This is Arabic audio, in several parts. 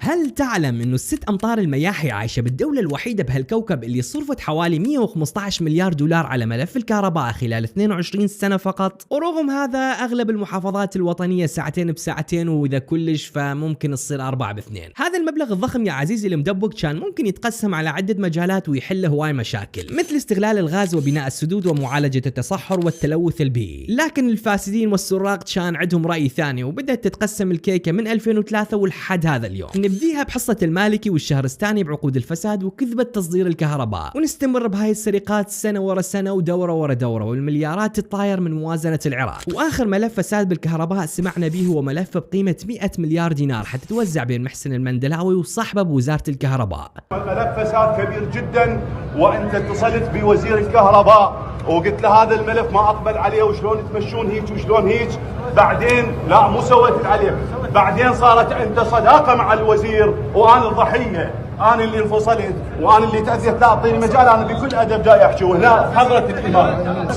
هل تعلم انه الست امطار المياحي عايشة بالدولة الوحيدة بهالكوكب اللي صرفت حوالي 115 مليار دولار على ملف الكهرباء خلال 22 سنة فقط؟ ورغم هذا اغلب المحافظات الوطنية ساعتين بساعتين، واذا كلش فممكن تصير 4 ب2. هذا المبلغ الضخم يا عزيزي المدبق كان ممكن يتقسم على عدة مجالات ويحل هواي مشاكل، مثل استغلال الغاز وبناء السدود ومعالجة التصحر والتلوث البيئي. لكن الفاسدين والسراق كان عندهم رأي ثاني، وبدأت تتقسم الكيكة من 2003 ولحد هذا اليوم. نبديها بحصة المالكي والشهرستاني بعقود الفساد وكذبة تصدير الكهرباء، ونستمر بهاي السرقات سنة ورا سنة ودورة ورا دورة، والمليارات تطاير من موازنة العراق. واخر ملف فساد بالكهرباء سمعنا به هو ملف بقيمة 100 مليار دينار حتتوزع بين محسن المندلاوي وصاحبه بوزارة الكهرباء. ملف فساد كبير جدا، وانت اتصلت بوزير الكهرباء وقلت له هذا الملف ما اقبل عليه، وشلون تمشون هيك وشلون هيك. بعدين لا مو سويت عليه، بعدين صارت انت صداقه مع الوزير وانا الضحيه، انا اللي انفصلت وانا اللي تاذيت. لا اعطيني مجال، انا بكل ادب جاي احكي وهنا حضره الامام.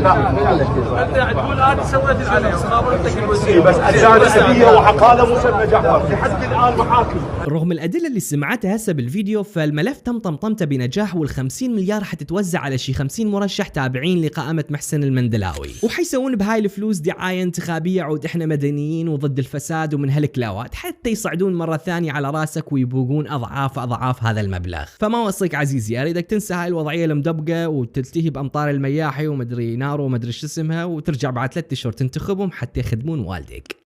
لا تقول انا سويت عليه وخابرتك الوزير، بس اجزاء سبيه وعقاله مسمى جعفر لحد الان محاكم. رغم الادله اللي سمعتها هسه بالفيديو، فالملف تم طمطمته بنجاح، وال50 مليار حتتوزع على شي 50 مرشح تابعين لقائمه محسن المندلاوي، وحيسوون بهاي الفلوس دعايه انتخابيه عود احنا مدنيين وضد الفساد ومن هالكلاوات، حتى يصعدون مره ثانيه على راسك ويبوقون اضعاف هذا المبلغ. فما وصيك عزيزي، اريدك تنسى هاي الوضعيه المدبقه وتلتهي بامطار المياحي ومدري نارو ومدري شو اسمها، وترجع بعد 3 اشهر تنتخبهم حتى يخدمون والدك.